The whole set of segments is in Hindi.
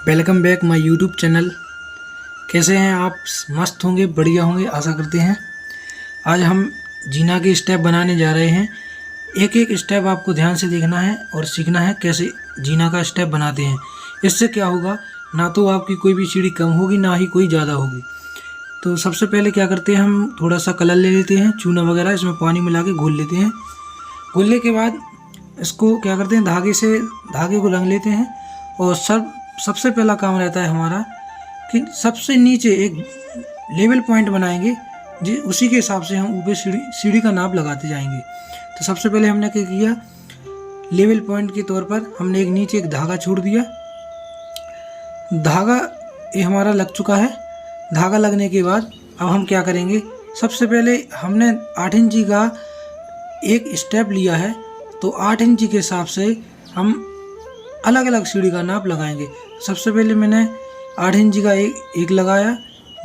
Welcome back my YouTube channel. कैसे हैं आप? मस्त होंगे, बढ़िया होंगे, आशा करते हैं। आज हम जीना के स्टेप बनाने जा रहे हैं। एक एक स्टेप आपको ध्यान से देखना है और सीखना है कैसे जीना का स्टेप बनाते हैं। इससे क्या होगा, ना तो आपकी कोई भी सीढ़ी कम होगी, ना ही कोई ज़्यादा होगी। तो सबसे पहले क्या करते हैं, हम थोड़ा सा कलर ले लेते हैं, चूना वगैरह, इसमें पानी मिला के घोल लेते हैं। घोलने के बाद इसको क्या करते हैं, धागे को रंग लेते हैं। और सबसे पहला काम रहता है हमारा कि सबसे नीचे एक लेवल पॉइंट बनाएंगे, जी उसी के हिसाब से हम ऊपर सीढ़ी का नाप लगाते जाएंगे। तो सबसे पहले हमने क्या किया, लेवल पॉइंट के तौर पर हमने नीचे एक धागा छोड़ दिया। धागा ये हमारा लग चुका है। धागा लगने के बाद अब हम क्या करेंगे, सबसे पहले हमने 8 इंची का एक स्टेप लिया है, तो 8 इंची के हिसाब से हम अलग अलग सीढ़ी का नाप लगाएंगे। सबसे पहले मैंने 8 इंची का एक लगाया,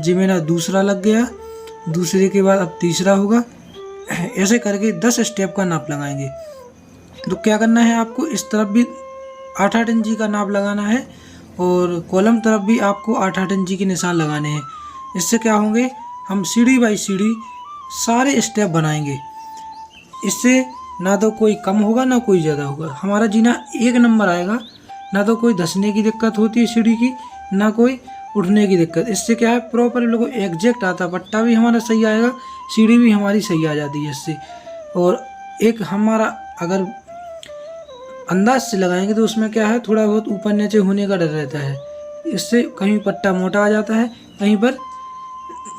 जी मेरा दूसरा लग गया, दूसरे के बाद अब तीसरा होगा। ऐसे करके 10 स्टेप का नाप लगाएंगे। तो क्या करना है, आपको इस तरफ भी 8-8 इंची का नाप लगाना है और कॉलम तरफ भी आपको 8-8 इंची के निशान लगाने हैं। इससे क्या होंगे, हम सीढ़ी बाई सीढ़ी सारे स्टेप बनाएंगे। इससे ना तो कोई कम होगा ना कोई ज़्यादा होगा, हमारा जीना एक नंबर आएगा। ना तो कोई धंसने की दिक्कत होती है सीढ़ी की, ना कोई उठने की दिक्कत। इससे क्या है, प्रॉपर बिल्कुल एग्जैक्ट आता, पट्टा भी हमारा सही आएगा, सीढ़ी भी हमारी सही आ जाती है इससे। और एक हमारा अगर अंदाज से लगाएंगे तो उसमें क्या है, थोड़ा बहुत ऊपर नीचे होने का डर रहता है। इससे कहीं पट्टा मोटा आ जाता है, कहीं पर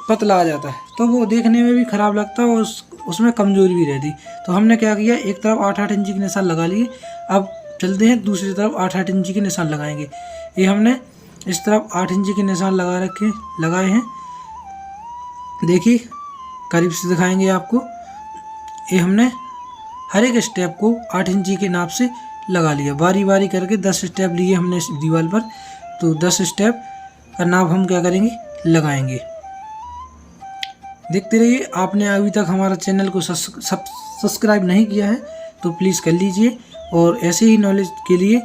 पतला आ जाता है, तो वो देखने में भी ख़राब लगता है और उसमें कमज़ोरी भी रहती। तो हमने क्या किया, एक तरफ 8-8 इंची के निशान लगा लिए। अब चलते हैं दूसरी तरफ 8-8 इंची के निशान लगाएंगे। ये हमने इस तरफ 8 इंची के निशान लगाए हैं। देखिए करीब से दिखाएंगे आपको। ये हमने हर एक स्टेप को 8 इंची के नाप से लगा लिया। बारी बारी करके 10 स्टेप लिए हमने इस दीवार पर। तो 10 स्टेप का नाप हम क्या करेंगे, लगाएंगे। देखते रहिए। आपने अभी तक हमारा चैनल को सब्सक्राइब नहीं किया है तो प्लीज़ कर लीजिए, और ऐसे ही नॉलेज के लिए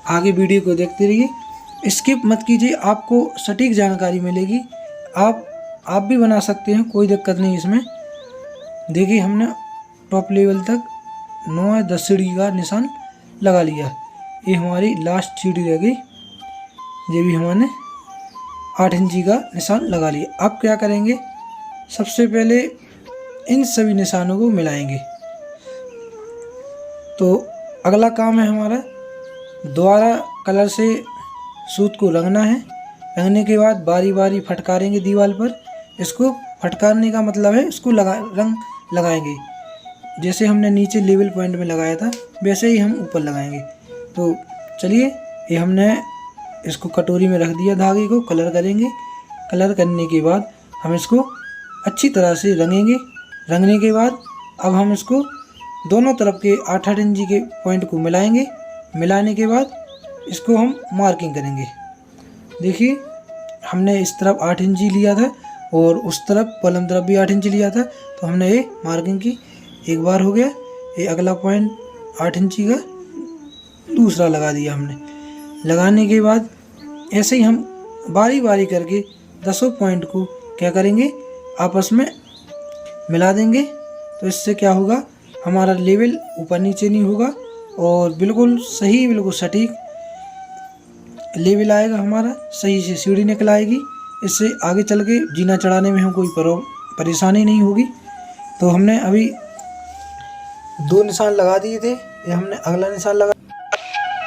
आगे वीडियो को देखते रहिए। स्किप मत कीजिए, आपको सटीक जानकारी मिलेगी। आप भी बना सकते हैं, कोई दिक्कत नहीं इसमें। देखिए हमने टॉप लेवल तक 9 या 10 सीढ़ी का निशान लगा लिया। ये हमारी लास्ट सीढ़ी रह गई, ये भी हमने 8 इंची का निशान लगा लिया। अब क्या करेंगे, सबसे पहले इन सभी निशानों को मिलाएंगे। तो अगला काम है हमारा, दोबारा कलर से सूत को रंगना है। रंगने के बाद बारी बारी फटकारेंगे दीवार पर। इसको फटकारने का मतलब है, इसको रंग लगाएंगे। जैसे हमने नीचे लेवल पॉइंट में लगाया था, वैसे ही हम ऊपर लगाएंगे। तो चलिए, ये हमने इसको कटोरी में रख दिया, धागे को कलर करेंगे। कलर करने के बाद हम इसको अच्छी तरह से रंगेंगे। रंगने के बाद अब हम इसको दोनों तरफ के 8-8 इंची के पॉइंट को मिलाएंगे। मिलाने के बाद इसको हम मार्किंग करेंगे। देखिए हमने इस तरफ 8 इंची लिया था और उस तरफ कॉलम तरफ भी 8 इंची लिया था, तो हमने ये मार्किंग की। एक बार हो गया। ये अगला पॉइंट 8 इंची का दूसरा लगा दिया हमने। लगाने के बाद ऐसे ही हम बारी बारी करके 10 पॉइंट को क्या करेंगे, आपस में मिला देंगे। तो इससे क्या होगा, हमारा लेवल ऊपर नीचे नहीं होगा और बिल्कुल सही, बिल्कुल सटीक लेवल आएगा हमारा, सही से सीढ़ी निकल आएगी। इससे आगे चल के जीना चढ़ाने में हम कोई परेशानी नहीं होगी। तो हमने अभी 2 निशान लगा दिए थे, ये हमने अगला निशान लगा।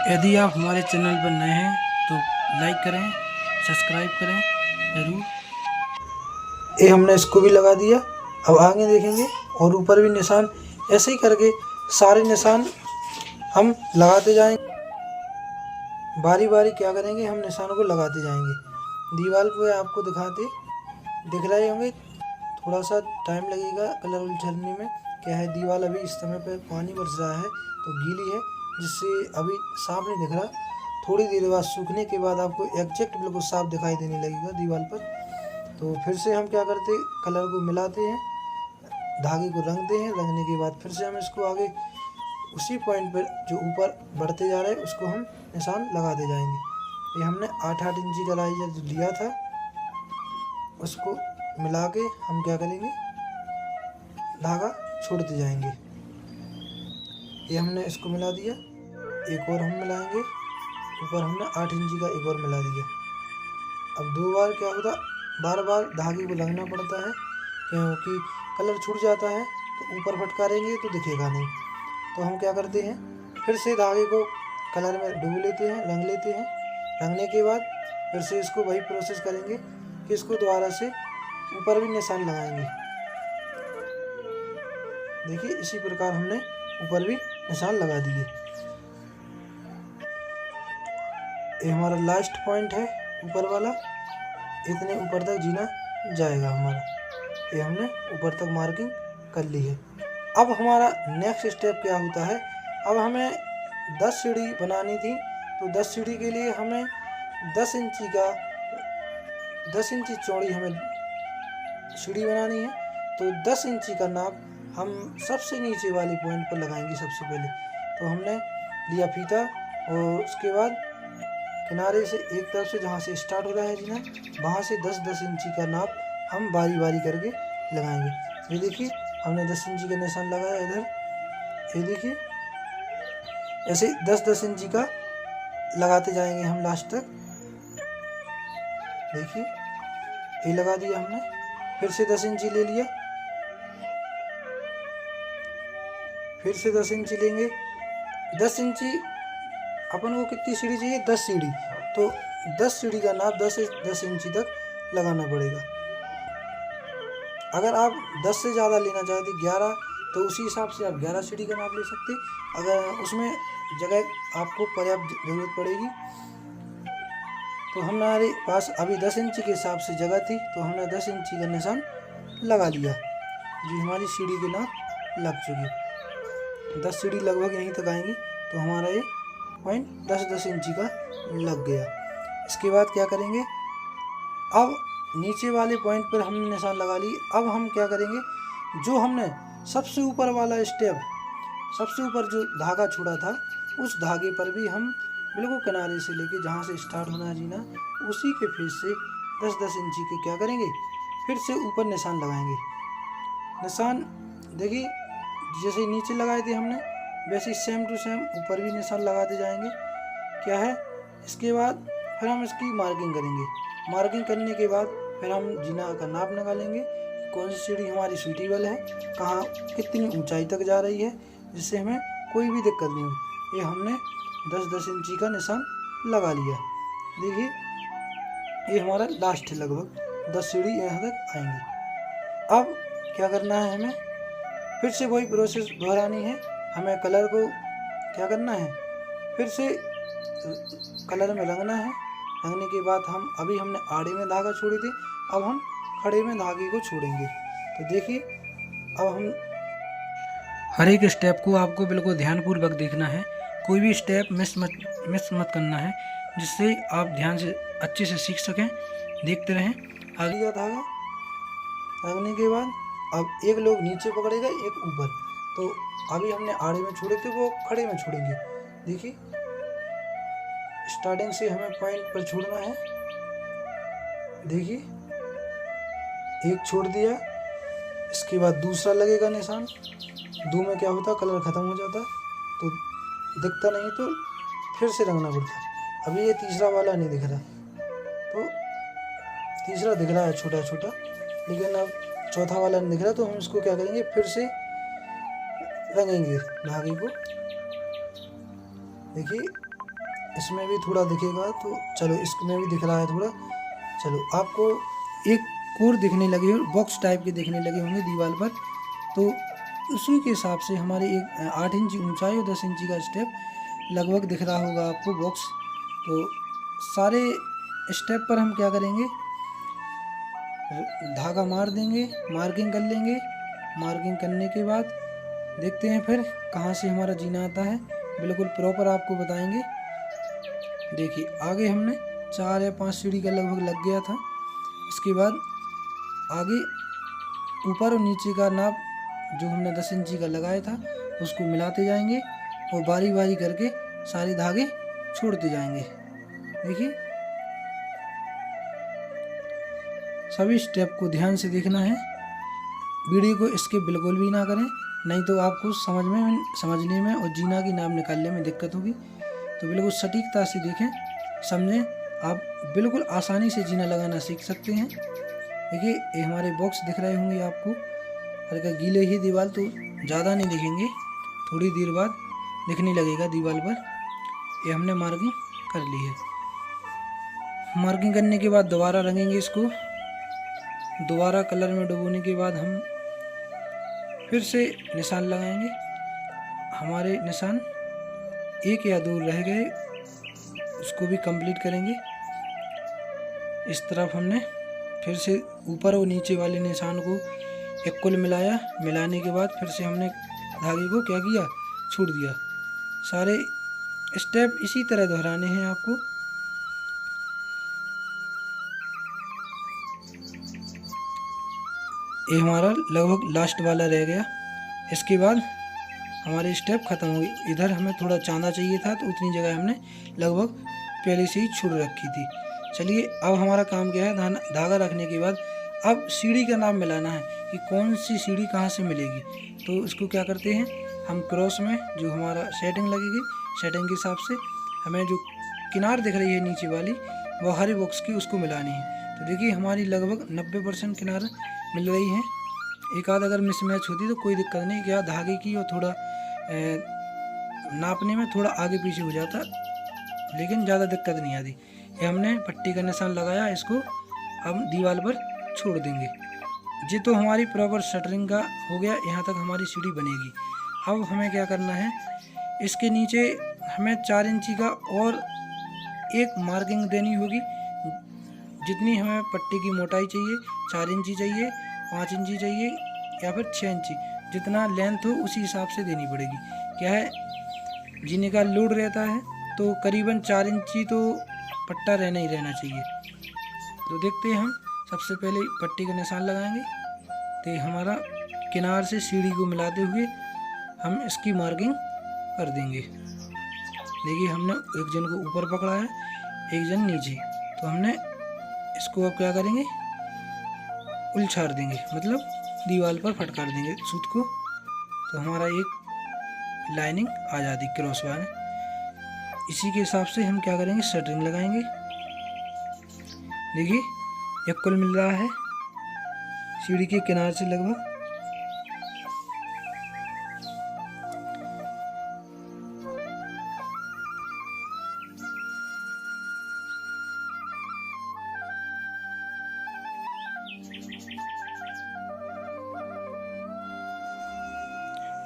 यदि आप हमारे चैनल पर नए हैं तो लाइक करें, सब्सक्राइब करें ज़रूर। ये हमने इसको भी लगा दिया। अब आगे देखेंगे और ऊपर भी निशान, ऐसे ही करके सारे निशान हम लगाते जाएंगे। बारी बारी क्या करेंगे, हम निशानों को लगाते जाएंगे। दीवार पे आपको दिख रहे होंगे, थोड़ा सा टाइम लगेगा कलर उछलने में। क्या है, दीवार अभी इस समय पे पानी बरस रहा है तो गीली है, जिससे अभी साफ नहीं दिख रहा। थोड़ी देर बाद सूखने के बाद आपको एग्जैक्ट बिल्कुल साफ दिखाई देने लगेगा दीवार पर। तो फिर से हम क्या करते, कलर को मिलाते हैं, धागे को रंगते हैं। रंगने के बाद फिर से हम इसको आगे उसी पॉइंट पर जो ऊपर बढ़ते जा रहे हैं उसको हम निशान लगाते जाएंगे। ये हमने 8-8 इंची का लाइजर जो लिया था उसको मिला के हम क्या करेंगे, धागा छोड़ते जाएंगे। ये हमने इसको मिला दिया, एक और हम मिलाएंगे, ऊपर हमने 8 इंची का एक और मिला दिया। अब 2 बार क्या होता, बार बार धागे को लगना पड़ता है क्योंकि कलर छूट जाता है, तो ऊपर फटकारेंगे तो दिखेगा नहीं। तो हम क्या करते हैं, फिर से धागे को कलर में डूब लेते हैं, रंग लेते हैं। रंगने के बाद फिर से इसको वही प्रोसेस करेंगे कि इसको दोबारा से ऊपर भी निशान लगाएंगे। देखिए इसी प्रकार हमने ऊपर भी निशान लगा दिए। ये हमारा लास्ट पॉइंट है ऊपर वाला, इतने ऊपर तक जीना जाएगा हमारा। ये हमने ऊपर तक मार्किंग कर ली है। अब हमारा नेक्स्ट स्टेप क्या होता है, अब हमें 10 सीढ़ी बनानी थी, तो 10 सीढ़ी के लिए हमें 10 इंची चौड़ी हमें सीढ़ी बनानी है। तो 10 इंची का नाप हम सबसे नीचे वाले पॉइंट पर लगाएंगे सबसे पहले। तो हमने लिया फीता और उसके बाद किनारे से एक तरफ से जहाँ से स्टार्ट हो रहा है जीना, वहाँ से 10-10 इंची का नाप हम बारी बारी करके लगाएंगे। ये देखिए हमने 10 इंची का निशान लगाया इधर, ये देखिए ऐसे 10-10 इंची का लगाते जाएंगे हम लास्ट तक। देखिए ये लगा दिया हमने, फिर से 10 इंची ले लिया, फिर से 10 इंची लेंगे। 10 इंची अपन को कितनी सीढ़ी चाहिए, 10 सीढ़ी, तो 10 सीढ़ी का नाप 10 इंची तक लगाना पड़ेगा। अगर आप 10 से ज़्यादा लेना चाहते 11, तो उसी हिसाब से आप 11 सीढ़ी का नाप ले सकते। अगर उसमें जगह आपको पर्याप्त ज़रूरत पड़ेगी, तो हमारे पास अभी 10 इंची के हिसाब से जगह थी, तो हमने 10 इंची का निशान लगा लिया। जी हमारी सीढ़ी के नाप लग चुकी, 10 सीढ़ी लगभग यहीं तक आएंगी, तो हमारा ये पॉइंट 10-10 इंची का लग गया। इसके बाद क्या करेंगे, अब नीचे वाले पॉइंट पर हमने निशान लगा ली। अब हम क्या करेंगे, जो हमने सबसे ऊपर वाला स्टेप, सबसे ऊपर जो धागा छोड़ा था, उस धागे पर भी हम बिल्कुल किनारे से लेके जहाँ से स्टार्ट होना है जीना, उसी के फेस से 10-10 इंची के क्या करेंगे, फिर से ऊपर निशान लगाएंगे। निशान देखिए जैसे नीचे लगाए थे हमने, वैसे सेम टू सेम ऊपर भी निशान लगाते जाएंगे। क्या है, इसके बाद फिर हम इसकी मार्किंग करेंगे। मार्किंग करने के बाद फिर हम जीना का नाप निकालेंगे, कौन सी सीढ़ी हमारी सूटेबल है, कहाँ कितनी ऊंचाई तक जा रही है, जिससे हमें कोई भी दिक्कत नहीं हो। ये हमने 10-10 इंची का निशान लगा लिया। देखिए ये हमारा लास्ट है, लगभग 10 सीढ़ी यहाँ तक आएंगी। अब क्या करना है, हमें फिर से वही प्रोसेस दोहरानी है। हमें कलर को क्या करना है, फिर से कलर में रंगना है। रंगने के बाद हमने आड़े में धागा छोड़े थे, अब हम खड़े में धागे को छोड़ेंगे। तो देखिए अब हम हर एक स्टेप को आपको बिल्कुल ध्यानपूर्वक देखना है, कोई भी स्टेप मिस मत करना है, जिससे आप ध्यान से अच्छे से सीख सकें। देखते रहें। आगे का धागा रंगने के बाद अब एक लोग नीचे पकड़ेगा, एक ऊपर। तो अभी हमने आड़े में छोड़े थे, वो खड़े में छोड़ेंगे। देखिए स्टार्टिंग से हमें पॉइंट पर छोड़ना है। देखिए एक छोड़ दिया, इसके बाद दूसरा लगेगा निशान। 2 में क्या होता, कलर ख़त्म हो जाता, तो दिखता नहीं, तो फिर से रंगना पड़ता। अभी ये तीसरा वाला नहीं दिख रहा, तो तीसरा दिख रहा है छोटा छोटा, लेकिन अब चौथा वाला नहीं दिख रहा, तो हम इसको क्या करेंगे, फिर से रंगेंगे धागे को। देखिए इसमें भी थोड़ा दिखेगा, तो चलो इसमें भी दिख रहा है थोड़ा। चलो आपको एक कोर दिखने लगे, बॉक्स टाइप के दिखने लगे होंगे दीवार पर, तो उसी के हिसाब से हमारे एक 8 इंच ऊंचाई और 10 इंची का स्टेप लगभग दिख रहा होगा आपको बॉक्स। तो सारे स्टेप पर हम क्या करेंगे, धागा मार देंगे, मार्किंग कर लेंगे। मार्किंग करने के बाद देखते हैं फिर कहाँ से हमारा जीना आता है, बिल्कुल प्रॉपर आपको बताएंगे। देखिए आगे हमने 4 या 5 सीढ़ी का लगभग लग गया था। इसके बाद आगे ऊपर और नीचे का नाप जो हमने 10 इंची का लगाया था, उसको मिलाते जाएंगे और बारी बारी करके सारे धागे छोड़ते जाएंगे। देखिए सभी स्टेप को ध्यान से देखना है, वीडियो को स्किप बिल्कुल भी ना करें, नहीं तो आपको समझने में और जीना की नाम निकालने में दिक्कत होगी। तो बिल्कुल सटीकता से देखें, समझें, आप बिल्कुल आसानी से जीना लगाना सीख सकते हैं। देखिए ये हमारे बॉक्स दिख रहे होंगे आपको, हल्का गीले ही दीवार, तो ज़्यादा नहीं दिखेंगे, थोड़ी देर बाद दिखने लगेगा दीवार पर। ये हमने मार्किंग कर ली है। मार्किंग करने के बाद दोबारा रंगेंगे इसको, दोबारा कलर में डुबोने के बाद हम फिर से निशान लगाएंगे। हमारे निशान 1 या 2 रह गए, उसको भी कंप्लीट करेंगे। इस तरफ हमने फिर से ऊपर और नीचे वाले निशान को इक्वल मिलाया, मिलाने के बाद फिर से हमने धागे को क्या किया, छोड़ दिया। सारे स्टेप इसी तरह दोहराने हैं आपको। ये हमारा लगभग लास्ट वाला रह गया। इसके बाद हमारे स्टेप खत्म हो गए। इधर हमें थोड़ा चांदा चाहिए था, तो उतनी जगह हमने लगभग पहले से ही छोड़ रखी थी। चलिए अब हमारा काम क्या है, धागा रखने के बाद अब सीढ़ी का नाम मिलाना है कि कौन सी सीढ़ी कहाँ से मिलेगी। तो इसको क्या करते हैं, हम क्रॉस में जो हमारा सेटिंग लगेगी, सेटिंग के हिसाब से हमें जो किनार दिख रही है नीचे वाली, वो हरे बॉक्स की, उसको मिलानी है। तो देखिए हमारी लगभग 90% किनार मिल रही है। एक आध अगर मिसमैच होती तो कोई दिक्कत नहीं, क्या धागे की और थोड़ा नापने में थोड़ा आगे पीछे हो जाता, लेकिन ज़्यादा दिक्कत नहीं आती। ये हमने पट्टी का निशान लगाया, इसको हम दीवार पर छोड़ देंगे। ये तो हमारी प्रॉपर शटरिंग का हो गया, यहाँ तक हमारी सीढ़ी बनेगी। अब हमें क्या करना है, इसके नीचे हमें 4 इंची का और एक मार्किंग देनी होगी। जितनी हमें पट्टी की मोटाई चाहिए, 4 इंची चाहिए, 5 इंची चाहिए या फिर 6 इंची, जितना लेंथ हो उसी हिसाब से देनी पड़ेगी। क्या है, जीने का लोड रहता है तो करीबन 4 इंची तो पट्टा रहना ही रहना चाहिए। तो देखते हैं, हम सबसे पहले पट्टी का निशान लगाएंगे। तो हमारा किनार से सीढ़ी को मिलाते हुए हम इसकी मार्किंग कर देंगे। देखिए हमने एक जन को ऊपर पकड़ा है, एक जन नीचे, तो हमने इसको अब क्या करेंगे, उलझार देंगे, मतलब दीवार पर फटकार देंगे सूत को। तो हमारा एक लाइनिंग आ जाती क्रॉस वायर। इसी के हिसाब से हम क्या करेंगे, शटरिंग लगाएंगे। देखिए इक्वल मिल रहा है सीढ़ी के किनारे से लगभग।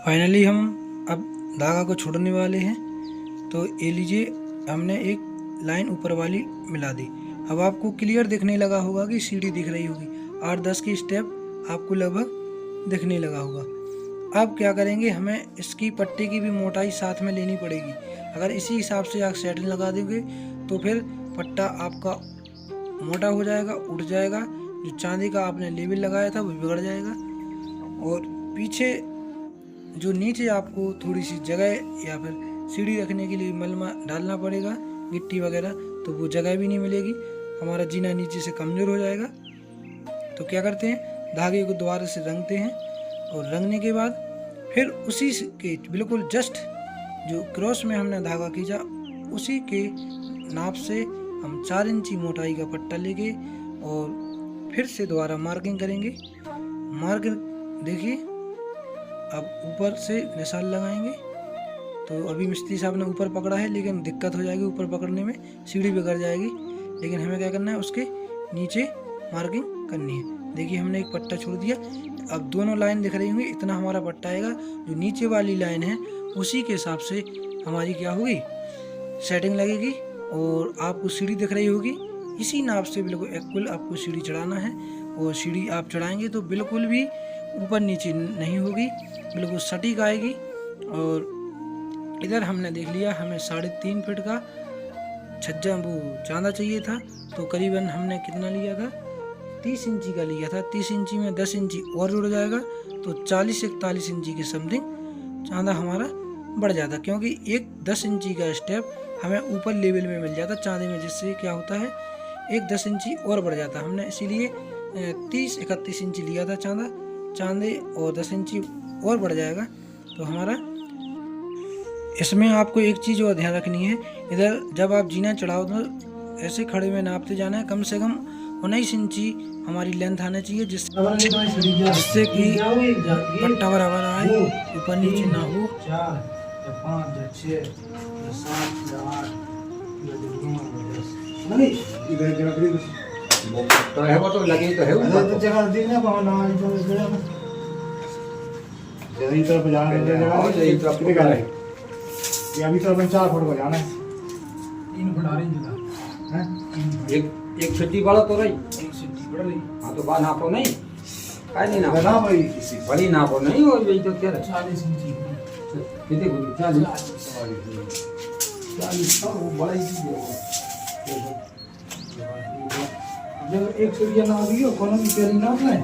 फाइनली हम अब धागा को छोड़ने वाले हैं। तो ये लीजिए, हमने एक लाइन ऊपर वाली मिला दी। अब आपको क्लियर दिखने लगा होगा कि सीढ़ी दिख रही होगी, 8-10 की स्टेप आपको लगभग दिखने लगा होगा। अब क्या करेंगे, हमें इसकी पट्टी की भी मोटाई साथ में लेनी पड़ेगी। अगर इसी हिसाब से आप सेटिंग लगा देंगे तो फिर पट्टा आपका मोटा हो जाएगा, उठ जाएगा, जो चांदी का आपने लेवल लगाया था वो बिगड़ जाएगा। और पीछे जो नीचे आपको थोड़ी सी जगह या फिर सीढ़ी रखने के लिए मलमा डालना पड़ेगा, गिट्टी वगैरह, तो वो जगह भी नहीं मिलेगी, हमारा जीना नीचे से कमज़ोर हो जाएगा। तो क्या करते हैं, धागे को दोबारा से रंगते हैं, और रंगने के बाद फिर उसी के बिल्कुल जस्ट जो क्रॉस में हमने धागा खींचा उसी के नाप से हम 4 इंची मोटाई का पट्टा लेके और फिर से दोबारा मार्किंग करेंगे। मार्किंग देखिए, अब ऊपर से निशान लगाएंगे। तो अभी मिस्त्री साहब ने ऊपर पकड़ा है, लेकिन दिक्कत हो जाएगी ऊपर पकड़ने में, सीढ़ी बिगड़ जाएगी। लेकिन हमें क्या करना है, उसके नीचे मार्किंग करनी है। देखिए हमने एक पट्टा छोड़ दिया, अब दोनों लाइन दिख रही होंगी, इतना हमारा पट्टा आएगा। जो नीचे वाली लाइन है उसी के हिसाब से हमारी क्या होगी, सेटिंग लगेगी। और आपको सीढ़ी दिख रही होगी, इसी नाप से बिल्कुल इक्वल आपको सीढ़ी चढ़ाना है। और सीढ़ी आप चढ़ाएंगे तो बिल्कुल भी ऊपर नीचे नहीं होगी, बिल्कुल सटीक आएगी। और इधर हमने देख लिया, हमें 3.5 फीट का छज्जा वो चांदा चाहिए था, तो करीबन हमने कितना लिया था, 30 इंची का लिया था। 30 इंची में 10 इंची और जुड़ जाएगा, तो 40-41 इंची के समथिंग चांदा हमारा बढ़ जाता, क्योंकि एक 10 इंची का स्टेप हमें ऊपर लेवल में मिल जाता चांदे में, जिससे क्या होता है एक 10 इंची और बढ़ जाता। हमने इसीलिए 30-31 इंची लिया था चांदे, और 10 इंची और बढ़ जाएगा तो हमारा। इसमें आपको एक चीज़ और ध्यान रखनी है, इधर जब आप जीना चढ़ाओ तो ऐसे खड़े में नापते जाना है, कम से कम 19 इंची हमारी लेंथ आना चाहिए, जिससे कि पट्टा बराबर आए, ऊपर नीचे ना हो। 4 5 6 7 8 नहीं इधर जगह तो है वो तो लगे तो है ऊपर तो जगह देखना पाना यही तरफ जाना है जगह यही तरफ निकल है। ये अभी तो अपन 4 फुट को जाना है, 3 फुट आ रही जगह है। एक छुट्टी वाला तो रही, एक सीटी बढ़ रही। हाँ तो बात नापो नहीं, काय नहीं नापो ना भाई इसी बड़ी नापो नहीं, और यही तो क्या 40 इंची कितने बोली 40 तो वो बड़ा ही चीज है। जब एक सीढ़ियां ना भी हो कोनो भी तेरी नाप है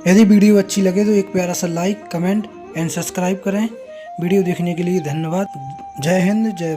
यदि वीडियो अच्छी लगे तो एक प्यारा सा लाइक, कमेंट एंड सब्सक्राइब करें। वीडियो देखने के लिए धन्यवाद। जय हिंद, जय